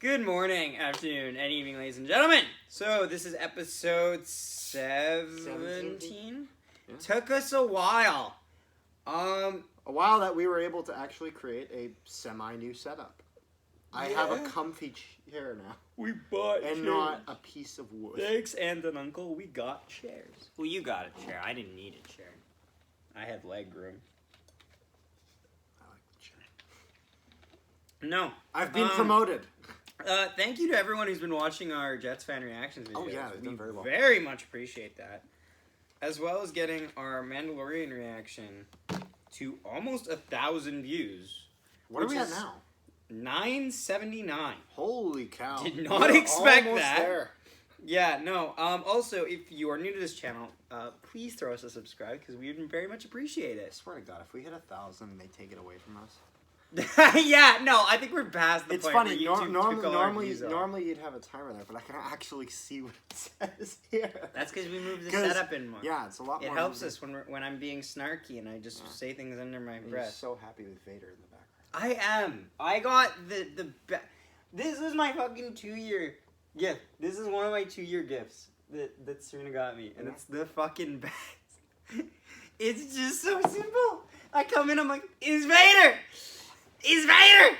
Good morning, afternoon, and evening, ladies and gentlemen. So, this is episode 17. Yeah. Took us a while. A while that we were able to actually create a semi-new setup. I have a comfy chair now. We bought and chairs. Not a piece of wood. Thanks, aunt and uncle. We got chairs. Well, you got a chair. I didn't need a chair. I had leg room. I like the chair. No. I've been promoted. Thank you to everyone who's been watching our Jets fan reactions videos. Oh yeah, they've done very well. Very much appreciate that. As well as getting our Mandalorian reaction to almost 1,000 views. What are we at now? 979. Holy cow. Did not expect almost that. There. Yeah, no. Also, if you are new to this channel, please throw us a subscribe because we would very much appreciate I it. swear to God, if we hit 1,000, they take it away from us. Yeah, no, I think we're past the It's point funny. where YouTube took all our views off. Normally you'd have a timer there, but I can actually see what it says here. That's because we moved the setup in more. Yeah, it's a lot more. It helps us when I'm being snarky and I just say things under my breath. You're so happy with Vader in the background. I am. I got this is my fucking 2-year gift. This is one of my 2-year gifts that Serena got me, and it's the fucking best. It's just so simple. I come in, I'm like, it's Vader. It's Vader.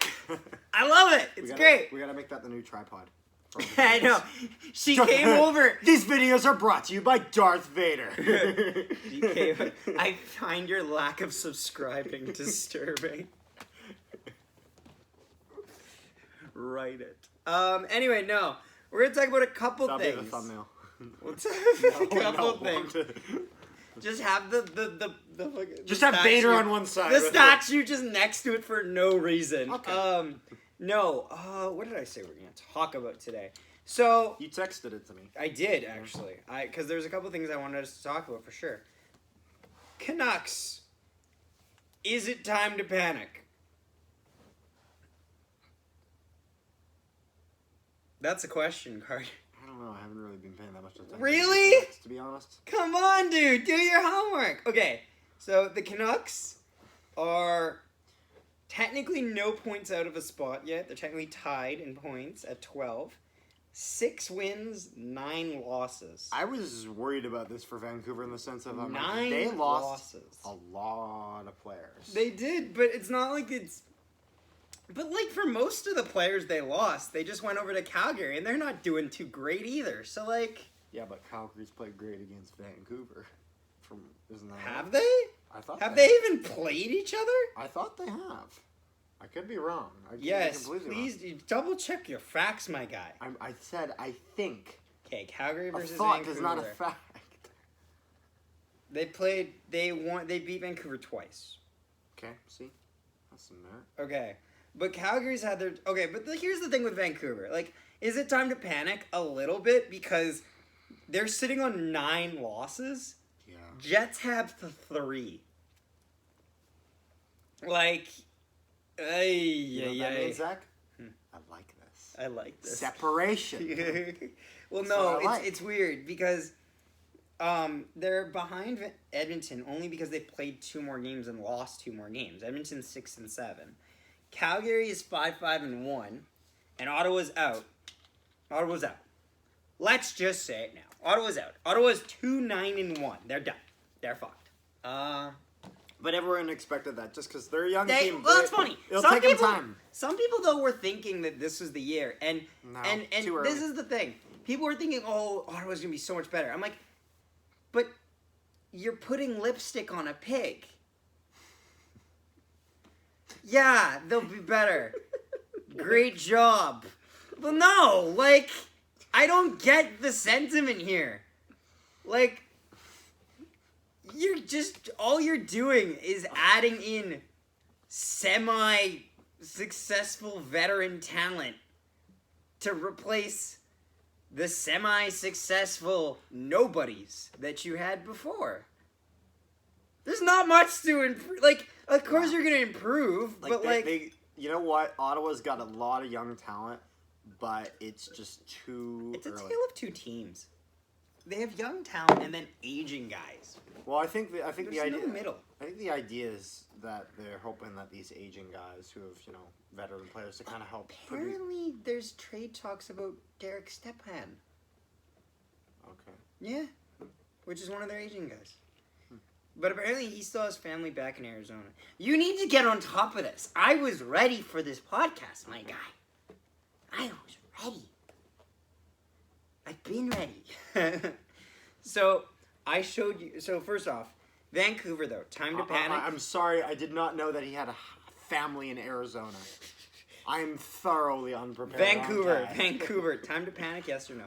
I love it. It's great. We gotta make that the new tripod. I know. She came over. These videos are brought to you by Darth Vader. I find your lack of subscribing disturbing. Write it. Anyway, no. We're gonna talk about a couple things. That'll be the thumbnail. We'll talk about a couple things. Just have just have Vader on one side. The statue just next to it for no reason. Okay. No. What did I say we're gonna talk about today? So you texted it to me. I did actually. Because there's a couple things I wanted us to talk about for sure. Canucks. Is it time to panic? That's a question, Carter. I don't know. I haven't really been paying that much attention. Really? To be honest. Come on, dude. Do your homework. Okay. So the Canucks are technically no points out of a spot yet. They're technically tied in points at 12. 6 wins, 9 losses. I was worried about this for Vancouver in the sense of they lost a lot of players. They did, but it's not like it's... But, like, for most of the players they lost, they just went over to Calgary, and they're not doing too great either. So, like... Yeah, but Calgary's played great against Vancouver. Isn't that have right? they? I thought have they even played each other? I thought they have. I could be wrong. Yes, please double check your facts, my guy. I said I think. Okay, Calgary versus a thought Vancouver. is not a fact. They beat Vancouver twice. Okay, see? That's some merit. Okay. But Calgary's had their... Okay, but here's the thing with Vancouver. Like, is it time to panic a little bit? Because they're sitting on 9 losses. Yeah. Jets have 3. Like... You know what that means, Zach? I like this. I like this. Separation. Well, That's no, what it's weird because they're behind Edmonton only because they played 2 more games and lost 2 more games. Edmonton's 6-7. Calgary is 5-1, and Ottawa's out. Ottawa's out. Let's just say it now. Ottawa's out. Ottawa's 2-9-1. They're done. They're fucked. But everyone expected that just because they're a young team. Well, it's funny. It'll take them time. Some people though were thinking that this was the year, and too early. this is the thing. People were thinking, "Oh, Ottawa's gonna be so much better." I'm like, but you're putting lipstick on a pig. Yeah, they'll be better. Great job. Well, no, like, I don't get the sentiment here. Like, all you're doing is adding in semi-successful veteran talent to replace the semi-successful nobodies that you had before. There's not much to improve. Like, of course you're going to improve, but you know what? Ottawa's got a lot of young talent, but it's just too It's a early. tale of 2 teams. They have young talent and then aging guys. Well, I think the idea... no middle. I think the idea is that they're hoping that these aging guys who have, veteran players to kind of help. Apparently, there's trade talks about Derek Stepan. Okay. Yeah, which is one of their aging guys. But apparently, he still has family back in Arizona. You need to get on top of this. I was ready for this podcast, my guy. I was ready. I've been ready. So, I showed you. So, first off, Vancouver, though. Time to panic. I'm sorry. I did not know that he had a family in Arizona. I am thoroughly unprepared. Vancouver. Time to panic, yes or no?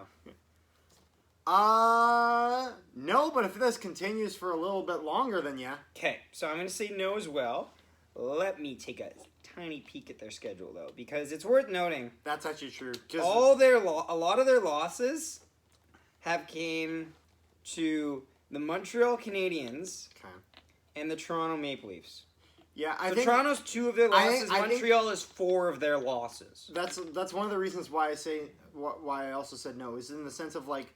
No, but if this continues for a little bit longer, then yeah. Okay, so I'm going to say no as well. Let me take a tiny peek at their schedule, though, because it's worth noting. That's actually true. A lot of their losses have came to the Montreal Canadiens and the Toronto Maple Leafs. Yeah, I so think Toronto's 2 of their losses. Montreal is 4 of their losses. That's one of the reasons why I also said no, is in the sense of like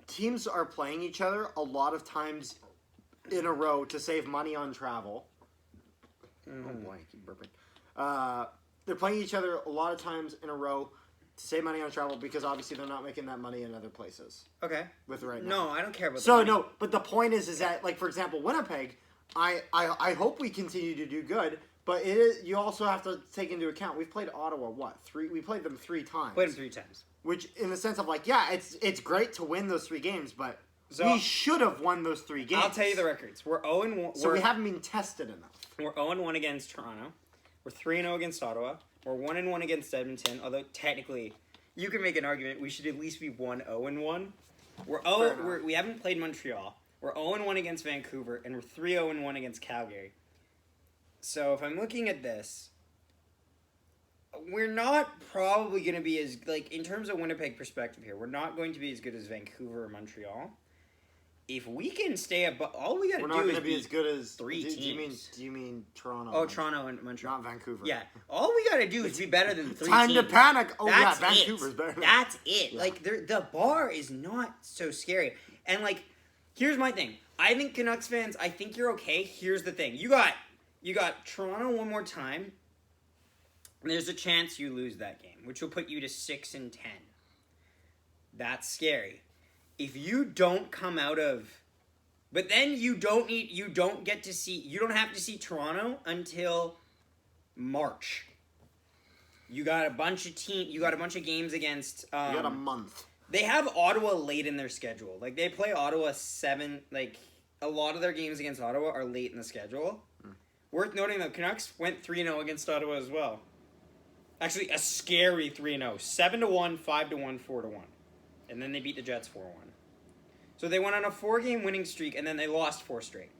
teams are playing each other a lot of times in a row to save money on travel. Mm-hmm. Oh boy, I keep burping. They're playing each other a lot of times in a row to save money on travel because obviously they're not making that money in other places. Okay. With right now. No, I don't care about. So no, but the point is that like for example, Winnipeg, I hope we continue to do good, but you also have to take into account we've played Ottawa we played them 3 times. Played them 3 times. Which, in the sense of, like, yeah, it's great to win those 3 games, but we should have won those 3 games. I'll tell you the records. We're 0-1. So we haven't been tested enough. We're 0-1 against Toronto. We're 3-0 against Ottawa. We're 1-1 against Edmonton, although technically, you can make an argument we should at least be 1-0-1. We haven't played Montreal. We're 0-1 against Vancouver, and we're 3-0-1 against Calgary. So if I'm looking at this, we're not probably going to be as, like, in terms of Winnipeg perspective here, we're not going to be as good as Vancouver or Montreal. If we can stay above, all we got to do is we're not going to be as good as 3 teams. Do you mean Toronto? Oh, Toronto and Montreal. Not Vancouver. Yeah. All we got to do is be better than 3 Time teams. to panic. Oh, That's yeah, Vancouver's better. That's it. Yeah. Like, the bar is not so scary. And, like, here's my thing. I think Canucks fans, I think you're okay. Here's the thing. You got Toronto one more time. There's a chance you lose that game, which will put you to 6-10. That's scary. If you don't come out of, but then you don't have to see Toronto until March. You got a bunch of games against. You got a month. They have Ottawa late in their schedule. Like they play Ottawa 7. Like a lot of their games against Ottawa are late in the schedule. Worth noting that Canucks went 3-0 against Ottawa as well. Actually, a scary 3-0. 7-1, 5-1, 4-1. And then they beat the Jets 4-1. So they went on a 4-game winning streak, and then they lost 4 straight.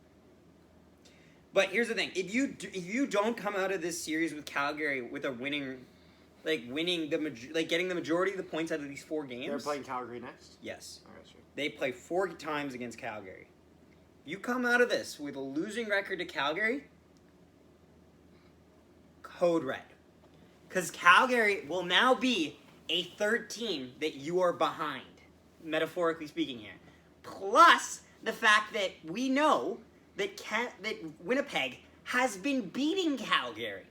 But here's the thing. If you don't come out of this series with Calgary with a getting the majority of the points out of these 4 games. They're playing Calgary next? Yes. All right, sure. They play 4 times against Calgary. You come out of this with a losing record to Calgary, code red. Because Calgary will now be a 3rd team that you are behind, metaphorically speaking here. Plus the fact that we know that Winnipeg has been beating Calgary,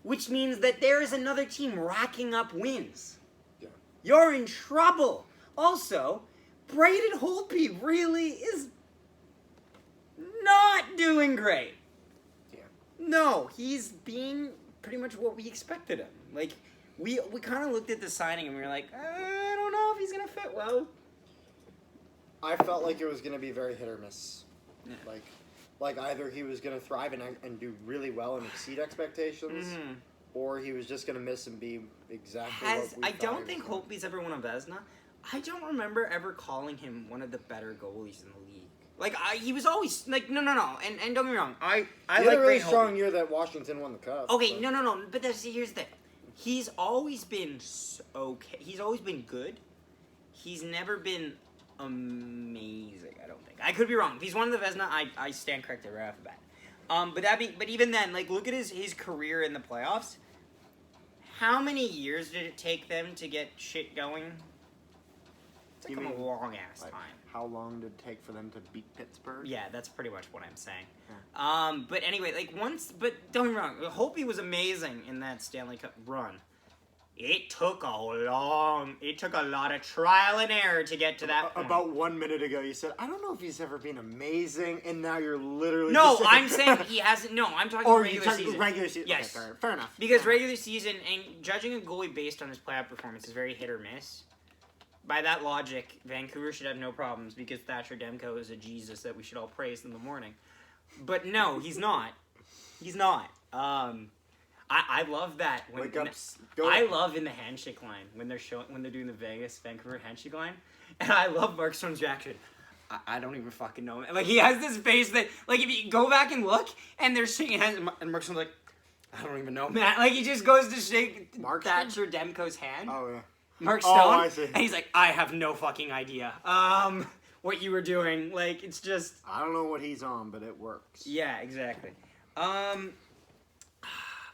which means that there is another team racking up wins. Yeah. You're in trouble. Also, Braden Holtby really is not doing great. Yeah. No, he's being pretty much what we expected him. Like, we kind of looked at the signing and we were like, I don't know if he's going to fit well. I felt like it was going to be very hit or miss. Yeah. Like either he was going to thrive and do really well and exceed expectations, or he was just going to miss and be exactly what we thought. I don't think Holtby's ever won a Vezina. I don't remember ever calling him one of the better goalies in the league. Like, he was always, like, no. And don't get me wrong, I he like had a really Braden strong Holtby. year that Washington won the cup. Okay, no. But here's the thing. He's always been okay. He's always been good. He's never been amazing, I don't think. I could be wrong. If he's won the Vezina, I stand corrected right off the bat. But even then, like, look at his career in the playoffs. How many years did it take them to get shit going? It's like a long-ass time. how long did it take for them to beat Pittsburgh? Yeah, that's pretty much what I'm saying. Yeah. But anyway, but don't get me wrong. Holtby was amazing in that Stanley Cup run. It took a lot of trial and error to get to that point. About 1 minute ago, you said, I don't know if he's ever been amazing, and now you're literally No, just I'm saying he hasn't. No, I'm talking regular season. Regular season. Yes. Okay, fair enough. Because regular season, and judging a goalie based on his playoff performance is very hit or miss. By that logic, Vancouver should have no problems because Thatcher Demko is a Jesus that we should all praise in the morning. But no, he's not. He's not. I love that. I love in the handshake line when they're doing the Vancouver handshake line, and I love Mark Stone's reaction. I don't even fucking know. Like he has this face that, like, if you go back and look, and they're shaking hands, and Mark Stone's like, I don't even know, man. Like he just goes to shake Thatcher Demko's hand. Oh yeah. Mark Stone, I see. And he's like, I have no fucking idea. What you were doing, like, it's just. I don't know what he's on, but it works. Yeah, exactly.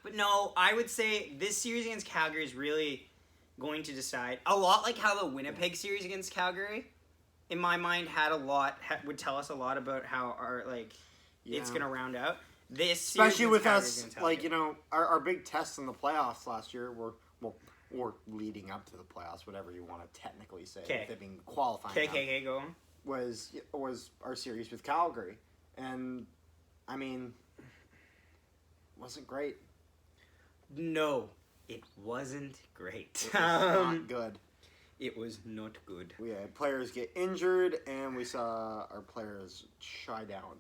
But no, I would say this series against Calgary is really going to decide. A lot like how the Winnipeg series against Calgary, in my mind, would tell us a lot about how it's going to round out. This series especially with Calgary's us, like, you know, our big tests in the playoffs last year were, or leading up to the playoffs, whatever you want to technically say, with it being qualifying. KKK, go on. Was our series with Calgary, and I mean, wasn't great. No, it wasn't great. It was not good. It was not good. We had players get injured, and we saw our players shy down.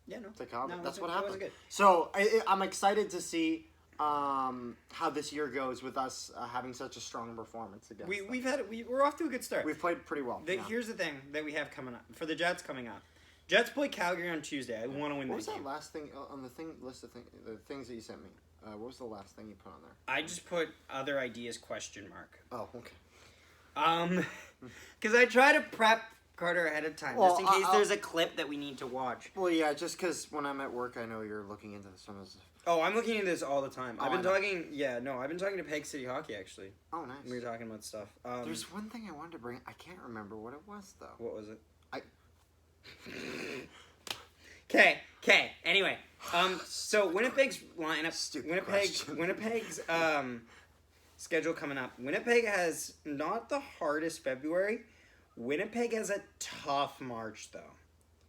Yeah, no. That's what happened. Good. So I'm excited to see how this year goes with us having such a strong performance against them. We're off to a good start. We've played pretty well. Here's the thing that we have coming up for the Jets coming up. Jets play Calgary on Tuesday. I want to win. What was that that last thing on the list of the things that you sent me? What was the last thing you put on there? I just put other ideas ? Oh, okay. Because I try to prep Carter ahead of time, just in case there's a clip that we need to watch. Well, yeah, just because when I'm at work, I know you're looking into some of this. Oh, I'm looking into this all the time. I've been talking to Peg City Hockey, actually. Oh, nice. We were talking about stuff. There's one thing I wanted to bring. I can't remember what it was, though. What was it? Okay. Anyway, so Winnipeg's lineup. Winnipeg's schedule coming up. Winnipeg has not the hardest February. Winnipeg has a tough March, though.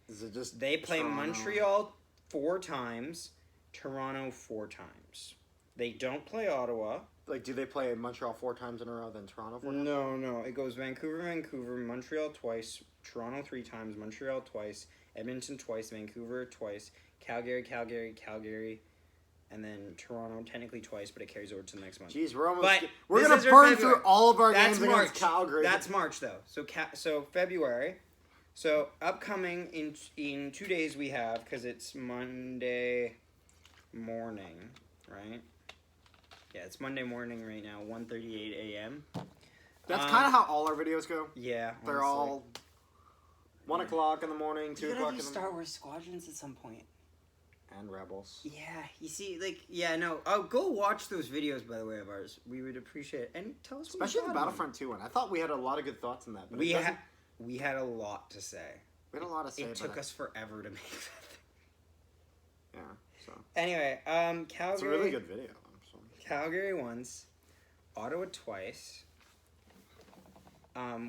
Is it just they play Toronto? Montreal 4 times, Toronto 4 times. They don't play Ottawa. Like, do they play Montreal 4 times in a row, then Toronto 4 times? No. It goes Vancouver, Montreal twice, Toronto 3 times, Montreal twice, Edmonton twice, Vancouver twice, Calgary, and then Toronto technically twice, but it carries over to the next month. Jeez, we're gonna burn February. through all of our That's games March. against Calgary. That's March though. So February. So upcoming in 2 days we have, because it's Monday morning, right? Yeah, it's Monday morning right now, 1:38 a.m. That's kind of how all our videos go. Yeah, they're all 1 o'clock in the morning, 2 o'clock in the morning. Star Wars Squadrons at some point. And Rebels. Yeah, you see, go watch those videos, by the way, of ours. We would appreciate it. And tell us especially the Battlefront 2 one. I thought we had a lot of good thoughts on that. But we had a lot to say. We had a lot to say. It took us forever to make that. Yeah, so. Anyway, Calgary. It's a really good video. Calgary once, Ottawa twice,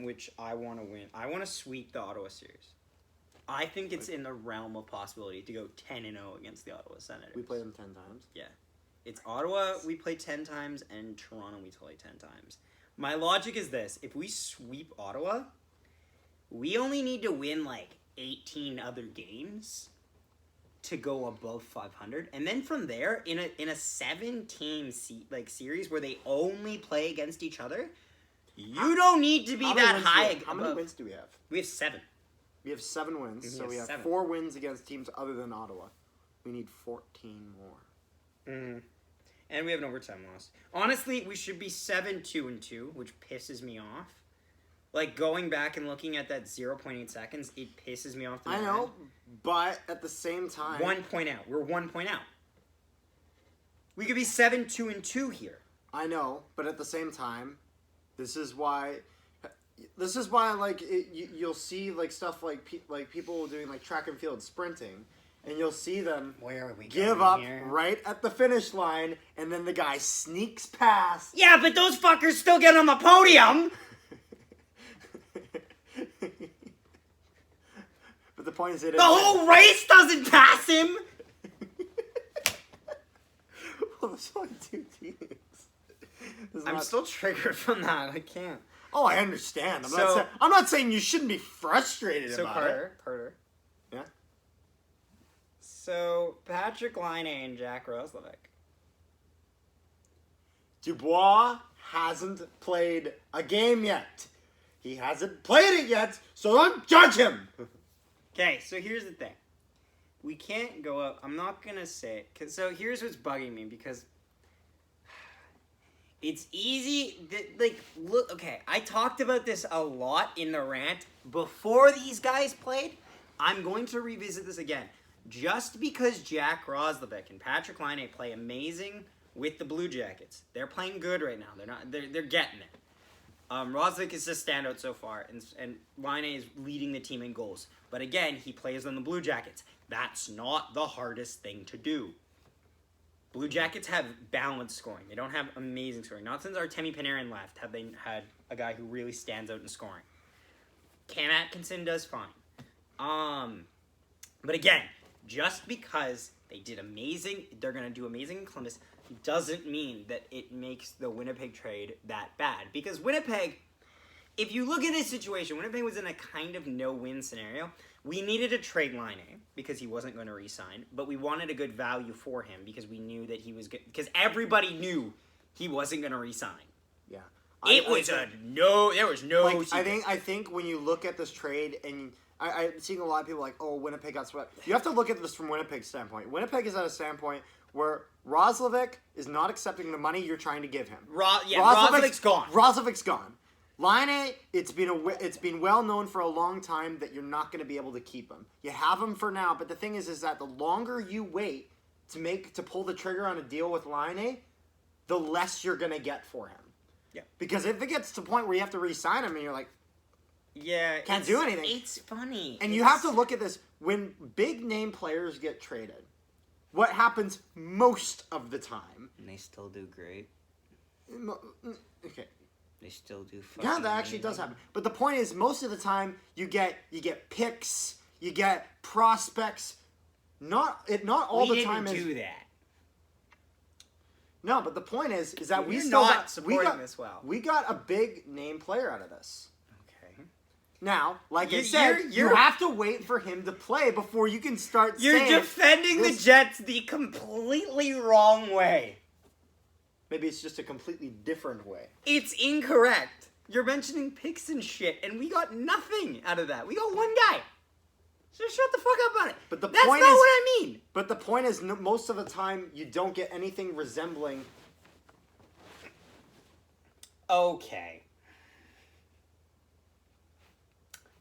which I want to win. I want to sweep the Ottawa series. I think it's in the realm of possibility to go 10-0 against the Ottawa Senators. We play them 10 times? Yeah. It's Ottawa we play 10 times, and Toronto we play 10 times. My logic is this. If we sweep Ottawa, we only need to win 18 other games to go above 500. And then from there, in a 7-team series where they only play against each other, you don't need to be that high. How many wins do we have? We have 7. We have 7 wins, so we have 4 wins against teams other than Ottawa. We need 14 more. Mm-hmm. And we have an overtime loss. Honestly, we should be 7-2-2, which pisses me off. Going back and looking at that 0.8 seconds, it pisses me off. I know, but at the same time... 1 point out. We're 1 point out. We could be 7-2-2 here. I know, but at the same time, this is why... This is why, like, you'll see, like, stuff like people doing, like, track and field sprinting, and you'll see them Where are we give going up here? right at the finish line, and then the guy sneaks past. Yeah, but those fuckers still get on the podium. But the point is, it The whole race doesn't pass him. Well, there's only 2 teams. I'm still triggered from that. I can't. Oh, I understand. So- I'm not saying you shouldn't be frustrated So about it. Carter. Yeah. So Patrick Laine and Jack Roslovic. Dubois hasn't played a game yet. He hasn't played it yet, so don't judge him. Okay, so here's the thing. We can't go up. I'm not gonna say it. So here's what's bugging me because it's easy. Look. Okay, I talked about this a lot in the rant before these guys played. I'm going to revisit this again. Just because Jack Roslovic and Patrick Laine play amazing with the Blue Jackets, they're playing good right now. They're getting it. Roslovic is a standout so far, and Laine is leading the team in goals. But again, he plays on the Blue Jackets. That's not the hardest thing to do. Blue Jackets have balanced scoring. They don't have amazing scoring. Not since Artemi Panarin left have they had a guy who really stands out in scoring. Cam Atkinson does fine. But again, just because they did amazing, they're going to do amazing in Columbus, doesn't mean that it makes the Winnipeg trade that bad. Because Winnipeg, if you look at this situation, Winnipeg was in a kind of no-win scenario. We needed to trade Laine because he wasn't going to re-sign, but we wanted a good value for him because we knew that he was good. Because everybody knew he wasn't going to re-sign. Yeah. There was no Like, secret. I think when you look at this trade, and I'm seeing a lot of people like, oh, Winnipeg got swept. You have to look at this from Winnipeg's standpoint. Winnipeg is at a standpoint where Roslovic is not accepting the money you're trying to give him. Roslovic's gone. Roslovic's gone. Laine, it's been well known for a long time that you're not going to be able to keep him. You have him for now, but the thing is that the longer you wait to pull the trigger on a deal with Laine, the less you're going to get for him. Yeah. Because if it gets to the point where you have to re-sign him and you're like, Yeah, can't do anything. It's funny. And you have to look at this. When big name players get traded, what happens most of the time? And they still do great. Okay. They still do fucking Yeah, that actually does happen. But the point is, most of the time, you get picks, you get prospects. Not all the time. We didn't do that. No, but the point is that we You're still not got supporting this well. We got a big name player out of this. Okay. Now, like I You- said, you're- you have to wait for him to play before you can start You're saying defending the this- Jets the completely wrong way. Maybe it's just a completely different way. It's incorrect. You're mentioning picks and shit, and we got nothing out of that. We got one guy. So shut the fuck up on it. But the That's point not is- what I mean. But the point is, most of the time, you don't get anything resembling. Okay.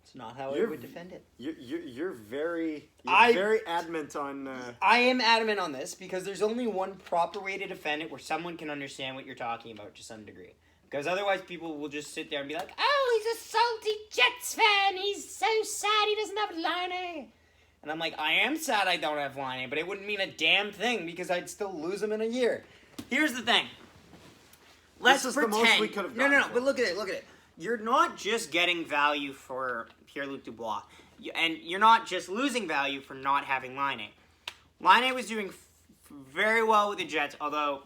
It's not how I would defend it. You're very I- very adamant on. I am adamant on this because there's only one proper way to defend it where someone can understand what you're talking about to some degree. Because otherwise people will just sit there and be like, oh, he's a salty Jets fan. He's so sad he doesn't have Laine. And I'm like, I am sad I don't have Laine, but it wouldn't mean a damn thing because I'd still lose him in a year. Here's the thing. Let's This is the pretend. most we could have No, gotten but look at it. You're not just getting value for Pierre-Luc Dubois. And you're not just losing value for not having Laine. Laine was doing very well with the Jets, although,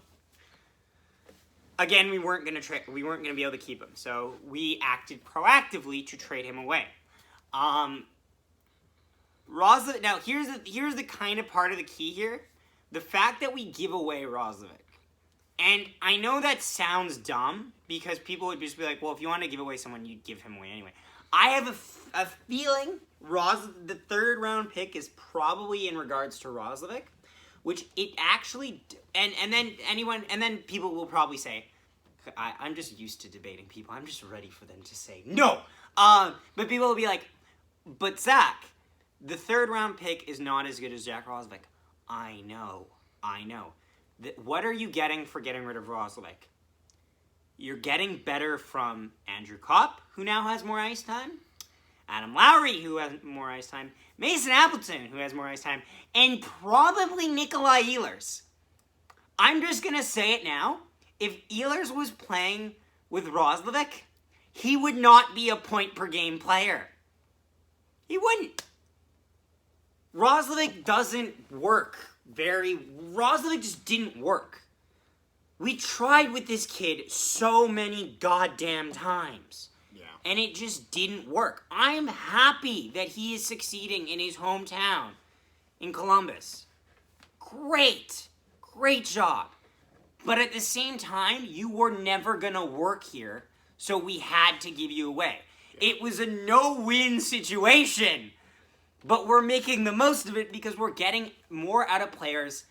again, we weren't going to be able to keep him. So we acted proactively to trade him away. Roslovic. Now here's the kind of part of the key here. The fact that we give away Roslovic. And I know that sounds dumb because people would just be like, well, if you want to give away someone, you'd give him away anyway. I have a feeling the third round pick is probably in regards to Roslovic, which it actually, and then people will probably say, I'm just used to debating people. I'm just ready for them to say no. But people will be like, but Zach, the third round pick is not as good as Jack Roslovic. I know. What are you getting for getting rid of Roslovic? You're getting better from Andrew Kopp, who now has more ice time, Adam Lowry, who has more ice time, Mason Appleton, who has more ice time, and probably Nikolai Ehlers. I'm just going to say it now. If Ehlers was playing with Roslovic, he would not be a point-per-game player. He wouldn't. Roslovic doesn't work Roslovic just didn't work. We tried with this kid so many goddamn times. Yeah. And it just didn't work. I'm happy that he is succeeding in his hometown in Columbus. Great. Great job. But at the same time, you were never going to work here, so we had to give you away. It was a no-win situation, but we're making the most of it because we're getting more out of players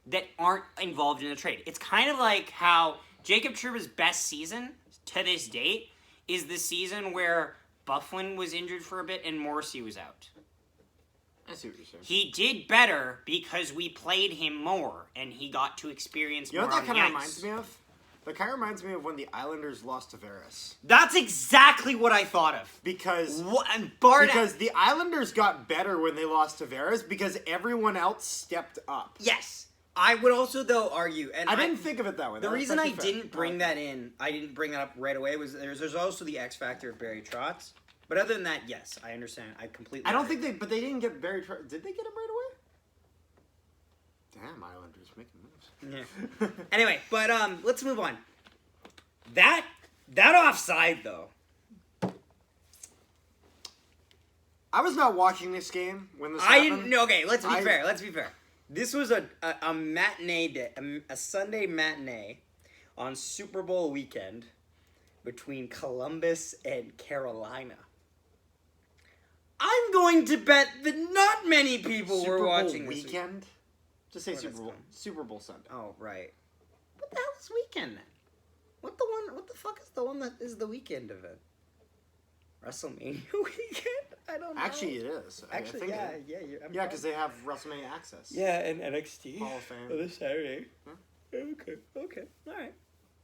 that aren't involved in the trade. It's kind of like how Jacob Trouba's best season to this date is the season where Byfuglien was injured for a bit and Morrissey was out. I see what you're saying. He did better because we played him more and he got to experience more on the ice. You know what that kind of reminds me of? That kind of reminds me of when the Islanders lost to Veras. That's exactly what I thought of. Because the Islanders got better when they lost to Veras because everyone else stepped up. Yes. I would also, though, argue... and I didn't think of it that way. The reason I didn't bring that in, I didn't bring that up right away, was there's also the X factor of Barry Trotz. But other than that, yes, I understand. I completely I don't think they... But they didn't get Barry Trotz... Did they get him right away? Damn, Islanders making moves. Yeah. Anyway, but let's move on. That offside, though. I was not watching this game when this happened. Okay, let's be fair. Let's be fair. This was a matinee day, a Sunday matinee on Super Bowl weekend between Columbus and Carolina. I'm going to bet that not many people were watching this weekend. Just say Super Bowl. Super Bowl Sunday. Oh, right. What the hell is weekend then? What the fuck is the one that is the weekend event? WrestleMania weekend? I don't know. Actually, it is. Actually, yeah. Yeah, because they have WrestleMania access. Yeah, and NXT. Hall of Fame. Oh, this Saturday. Huh? Okay. All right.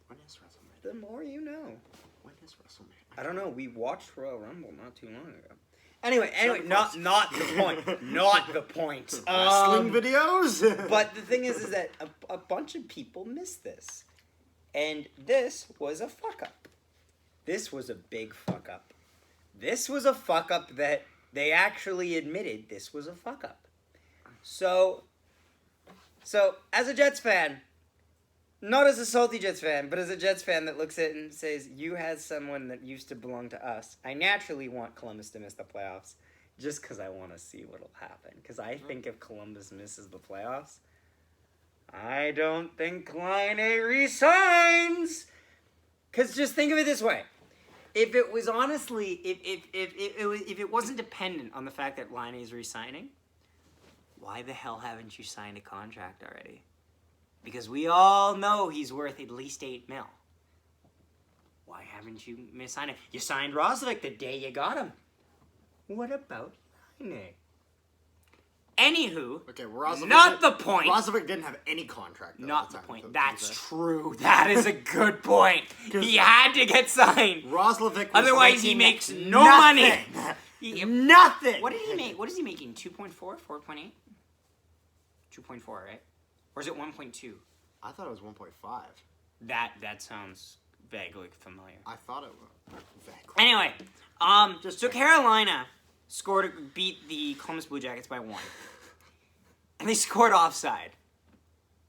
When is WrestleMania? The more you know. When is WrestleMania? I don't know. We watched Royal Rumble not too long ago. Anyway, not the point. Not the point. Wrestling videos? But the thing is that a bunch of people missed this. And this was a fuck-up. This was a big fuck-up. This was a fuck-up that they actually admitted this was a fuck-up. So, as a Jets fan, not as a salty Jets fan, but as a Jets fan that looks at it and says, you had someone that used to belong to us, I naturally want Columbus to miss the playoffs just because I want to see what'll happen. Because I think if Columbus misses the playoffs, I don't think Laine resigns. Because just think of it this way. If it was honestly, if it wasn't dependent on the fact that Laine is resigning, why the hell haven't you signed a contract already? Because we all know he's worth at least $8 million. Why haven't you signed him? You signed Roslovic the day you got him. What about Laine? Anywho, okay, not the point. Roslovic didn't have any contract. Not the point. That's true. That is a good point. He had to get signed. Roslovic. Otherwise, he makes no money. Nothing. What did he make? What is he making? 2.4, 4.8, 2.4, right? Or is it 1.2? I thought it was 1.5. That sounds vaguely familiar. I thought it was vaguely. Anyway, so Carolina beat the Columbus Blue Jackets by 1. And they scored offside.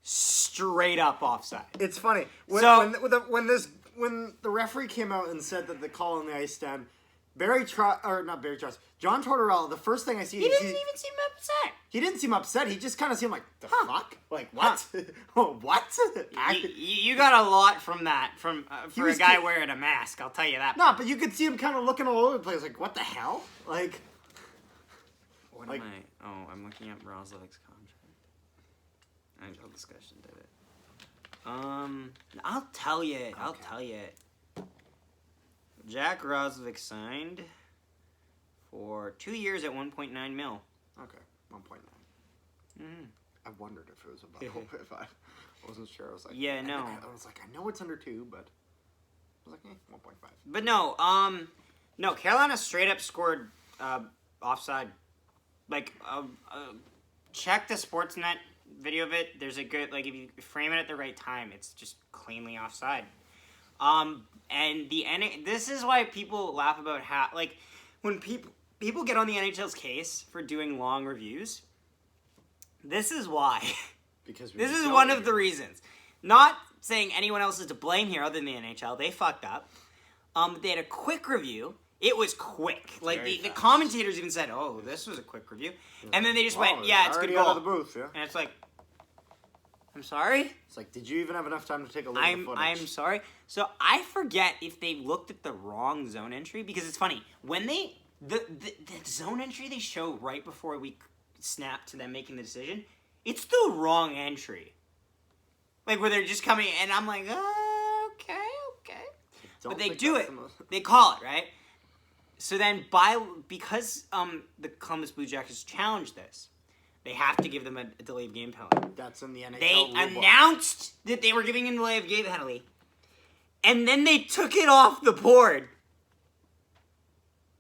Straight up offside. It's funny. When the referee came out and said that the call on the ice stand, John Tortorella, the first thing I see... He didn't even seem upset. He didn't seem upset. He just kind of seemed like, the fuck? Like, what? What? You got a lot from that, for a guy wearing a mask, I'll tell you that. No, but you could see him kind of looking all over the place, like, what the hell? Like... What am I... Oh, I'm looking up Roslovic's contract. Angel discussion did it. I'll tell you. Okay. I'll tell you. Jack Roslovic signed for 2 years at $1.9 million. Okay, 1.9. Mm-hmm. I wondered if it was about if I wasn't sure. I was like, yeah, no. I was like, I know it's under 2, but I was like, 1.5. But no, Carolina straight up scored offside. Like, check the Sportsnet video of it. There's a good, like, if you frame it at the right time, it's just cleanly offside. And this is why people laugh about how, like, when people get on the NHL's case for doing long reviews, this is why. Because this is one of the reasons. Not saying anyone else is to blame here other than the NHL. They fucked up. They had a quick review. It was quick. Like, the commentators even said, oh, this was a quick review. And then they just went, yeah, it's good goal. Out of the booth, yeah. And it's like, I'm sorry? It's like, did you even have enough time to take a look at the footage? I'm sorry. So I forget if they looked at the wrong zone entry, because it's funny. When the zone entry they show right before we snap to them making the decision, it's the wrong entry. Like, where they're just coming, and I'm like, okay. But they do it. They call it, right? So then, because the Columbus Blue Jackets challenged this, they have to give them a delay of game penalty. That's in the NHL They rulebook. announced that they were giving a delay of game penalty, and then they took it off the board.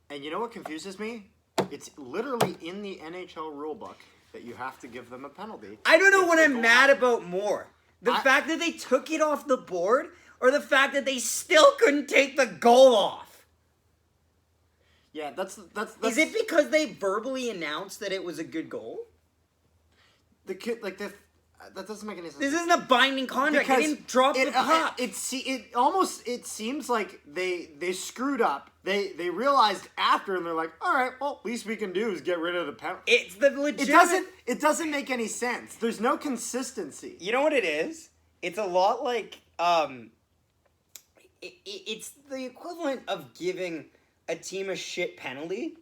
And you know what confuses me? It's literally in the NHL rulebook that you have to give them a penalty. I don't know what I'm mad about more. The fact that they took it off the board, or the fact that they still couldn't take the goal off. Yeah, that's Is it because they verbally announced that it was a good goal? the kid that doesn't make any sense. This isn't a binding contract. They didn't drop the puck. It seems like they screwed up. They realized after, and they're like, all right, well, least we can do is get rid of the penalty. It's the legitimate. It doesn't make any sense. There's no consistency. You know what it is? It's a lot like it's the equivalent of giving a team a shit penalty,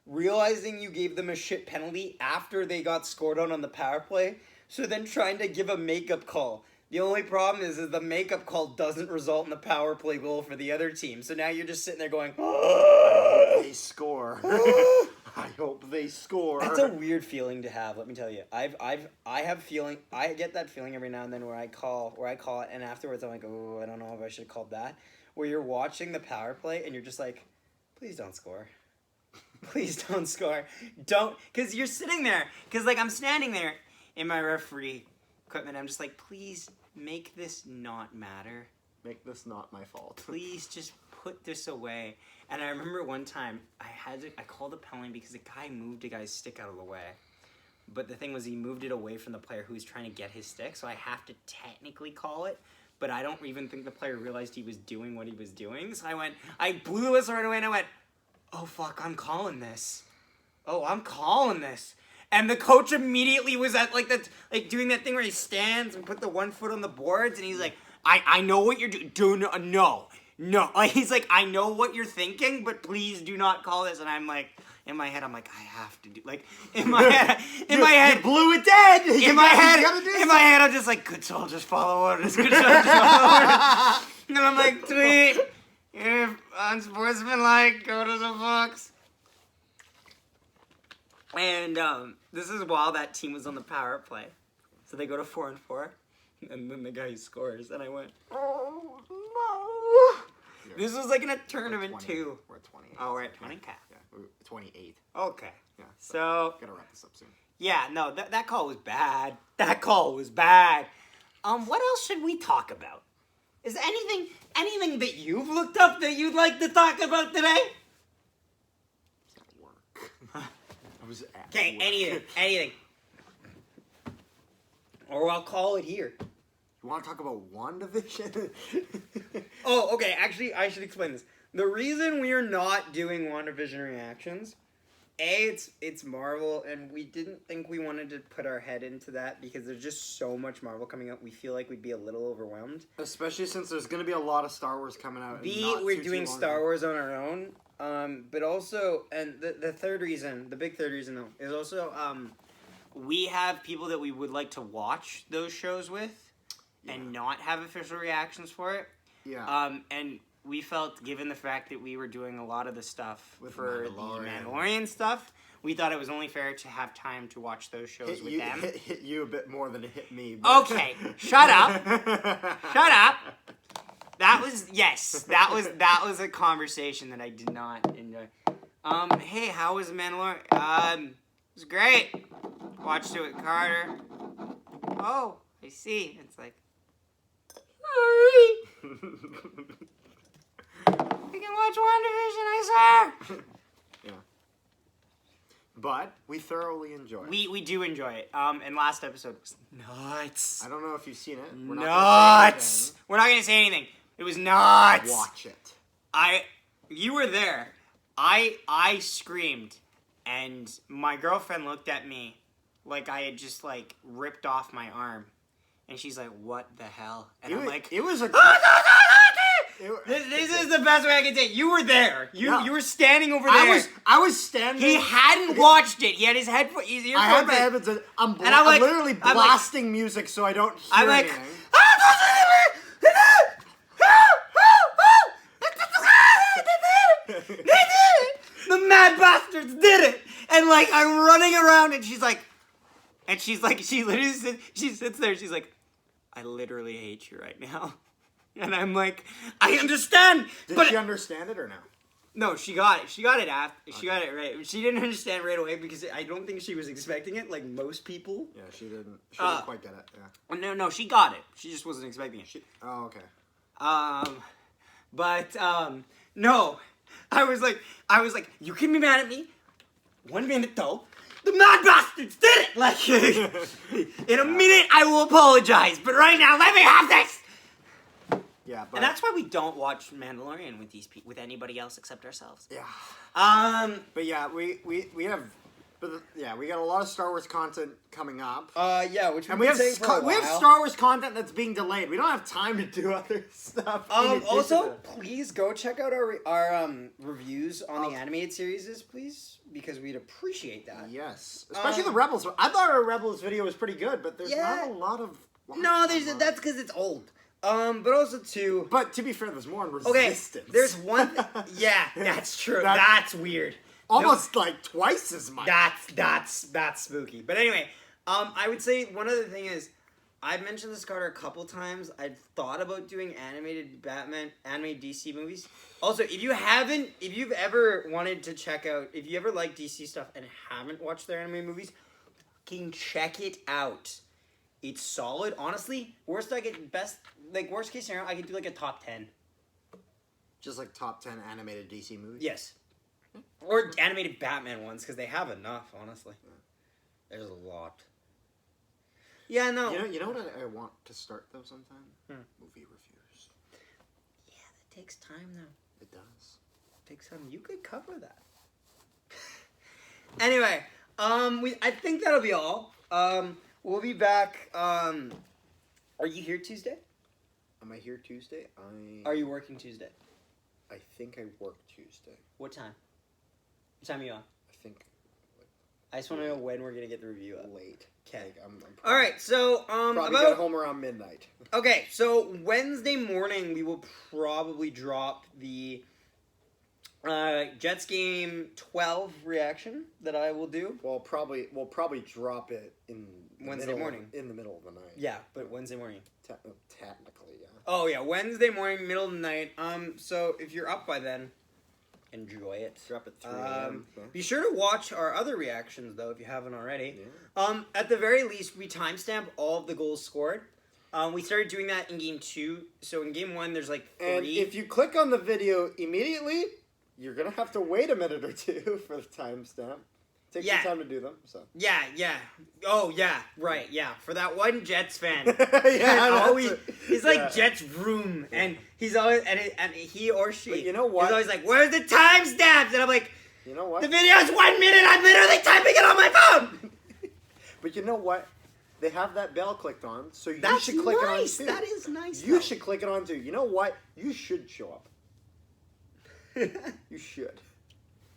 realizing you gave them a shit penalty after they got scored on the power play, so then trying to give a makeup call. The only problem is the makeup call doesn't result in the power play goal for the other team. So now you're just sitting there going, they score. I hope they score. That's a weird feeling to have, let me tell you. I get that feeling every now and then where I call it, and afterwards I'm like, oh, I don't know if I should have called that. Where you're watching the power play and you're just like, please don't score. Please don't score. Don't, because you're sitting there. Because, like, I'm standing there in my referee equipment. I'm just like, please make this not matter. Make this not my fault. Please just put this away. And I remember one time I called a penalty because a guy moved a guy's stick out of the way. But the thing was, he moved it away from the player who was trying to get his stick, so I have to technically call it. But I don't even think the player realized he was doing what he was doing. So I blew the whistle right away, and I went, oh, fuck, I'm calling this. Oh, I'm calling this. And the coach immediately was at, doing that thing where he stands and put the one foot on the boards, and he's like, I know what you're doing. No. Like, he's like, I know what you're thinking, but please do not call this. And I'm like, in my head, I'm like, I have to do, like, in my head, you blew it dead. In my head, I'm just like, good soul, just follow orders. Good soul, just follow orders. And I'm like, tweet, if unsportsmanlike, go to the Bucks. And this is while that team was on the power play. So they go to 4-4, and then the guy scores, and I went, oh, no. This was like in a tournament, too. We're at 28. Oh, we're at 20? Okay. Yeah, we're 28. Okay. Yeah, so gotta wrap this up soon. Yeah, no, that call was bad. That call was bad. What else should we talk about? Is anything that you've looked up that you'd like to talk about today? It's at work. I was at Okay, work. anything. Or I'll call it here. You want to talk about WandaVision? Oh, okay. Actually, I should explain this. The reason we are not doing WandaVision reactions, it's Marvel, and we didn't think we wanted to put our head into that because there's just so much Marvel coming out. We feel like we'd be a little overwhelmed. Especially since there's going to be a lot of Star Wars coming out. We're doing Star Wars on our own. But also, and the big third reason though, is also we have people that we would like to watch those shows with, and not have official reactions for it. Yeah. And we felt, given the fact that we were doing a lot of the stuff with for the Mandalorian stuff, we thought it was only fair to have time to watch those shows with them. Hit you a bit more than it hit me. But... Okay, shut up. Shut up. That was a conversation that I did not enjoy. Hey, how was Mandalorian? It was great. Watched it with Carter. Oh, I see. It's like, sorry. We can watch WandaVision, I swear. Yeah. But we thoroughly enjoy it. We do enjoy it. And last episode was nuts. I don't know if you've seen it. Nuts. We're not gonna say anything. It was nuts. Watch it. You were there. I screamed, and my girlfriend looked at me like I had just like ripped off my arm, and she's like, "What the hell?" And I'm like, "It was a." This is the best way I can say it. You were there. You were standing over there. I was standing. He hadn't watched it. He had his headphones. I had my headphones. I'm literally blasting music so I don't hear anything. The mad bastards did it, and like I'm running around, and she literally sits there. She's like, I literally hate you right now. And I'm like, I understand. Did she understand it or no? No, she got it. She got it after. She got it right. She didn't understand right away because I don't think she was expecting it like most people. Yeah, she didn't. She didn't quite get it. Yeah. No, she got it. She just wasn't expecting it. Oh, okay. No. I was like, you can be mad at me. 1 minute though. The mad bastards did it. Like, in a minute I will apologize, but right now let me have this. Yeah, but... And that's why we don't watch Mandalorian with anybody else except ourselves. Yeah. But yeah, we got a lot of Star Wars content coming up. Yeah, which we have Star Wars content that's being delayed. We don't have time to do other stuff. Also, please go check out our reviews on the animated series, please, because we'd appreciate that. Yes, especially the Rebels. I thought our Rebels video was pretty good, but there's not a lot of. That's because it's old. But also too. But to be fair, there's more on Resistance. Okay, there's one. Yeah, that's true. That's weird. Almost like twice as much. That's spooky. But anyway, I would say one other thing is, I've mentioned this, Carter, a couple times. I've thought about doing animated DC movies. Also, if you've ever wanted to check out, if you ever like DC stuff and haven't watched their animated movies, fucking check it out. It's solid. Honestly, worst case scenario, I could do like a top 10. Just like top 10 animated DC movies? Yes. Or animated Batman ones, because they have enough, honestly. There's a lot. Yeah, no. You know what I want to start, though, sometime? Movie reviews. Yeah, that takes time, though. It does. It takes time. You could cover that. Anyway, I think that'll be all. We'll be back. Are you here Tuesday? Am I here Tuesday? Are you working Tuesday? I think I work Tuesday. What time? What time are you on? I think. I just want to know when we're gonna get the review up. Late. Okay. Like, I'm all right. So probably get home around midnight. Okay. So Wednesday morning we will probably drop the Jets game 12 reaction that I will do. We'll probably drop it in Wednesday morning. In the middle of the night. Yeah, but Wednesday morning. Technically, yeah. Oh yeah, Wednesday morning, middle of the night. So if you're up by then, enjoy it. Drop at 3 a.m. Be sure to watch our other reactions though if you haven't already. Yeah. At the very least, we timestamp all of the goals scored. We started doing that in game 2. So in game 1, there's like 3. And if you click on the video immediately, you're gonna have to wait a minute or two for the timestamp. Take some time to do them. So. Yeah. Oh yeah, right. Yeah, for that one Jets fan. He's like Jets room, and he's always and he or she. But you know what? He's always like, "Where's the timestamps?" And I'm like, "You know what? The video's 1 minute. I'm literally typing it on my phone." But you know what? They have that bell clicked on, so you should click it on too. That is nice. You should click it on too. You know what? You should show up. You should.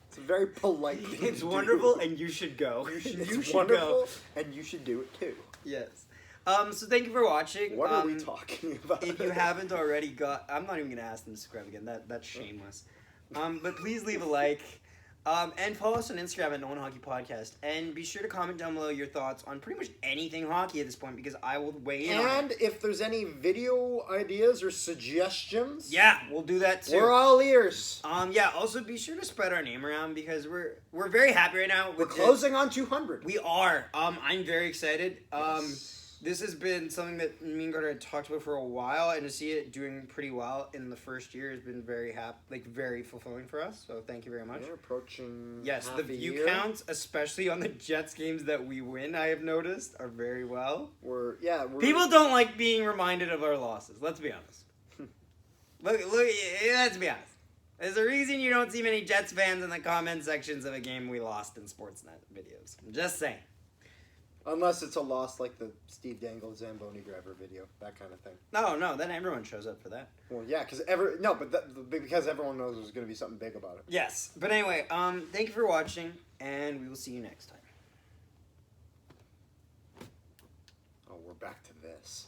It's a very polite thing It's to wonderful, do. and you should go. It's wonderful, and you should do it too. Yes. So thank you for watching. What are we talking about? If you haven't already I'm not even gonna ask them to subscribe again. That's shameless. But please leave a like. And follow us on Instagram at No One Hockey Podcast. And be sure to comment down below your thoughts on pretty much anything hockey at this point because I will weigh in on And it. if there's any video ideas or suggestions, Yeah, we'll do that too. we're all ears. Also be sure to spread our name around because we're very happy right now. We're closing on 200. We are. I'm very excited. Yes. This has been something that me and Carter had talked about for a while, and to see it doing pretty well in the first year has been very very fulfilling for us. So thank you very much. We're approaching Yes, half the a view year. counts, especially on the Jets games that we win, I have noticed, are very well. We're People don't like being reminded of our losses. Let's be honest. Look. Let's be honest. There's a reason you don't see many Jets fans in the comment sections of a game we lost in Sportsnet videos. I'm just saying. Unless it's a loss like the Steve Dangle Zamboni driver video, that kind of thing. No, then everyone shows up for that. Well, yeah, because because everyone knows there's going to be something big about it. Yes, but anyway, thank you for watching, and we will see you next time. Oh, we're back to this.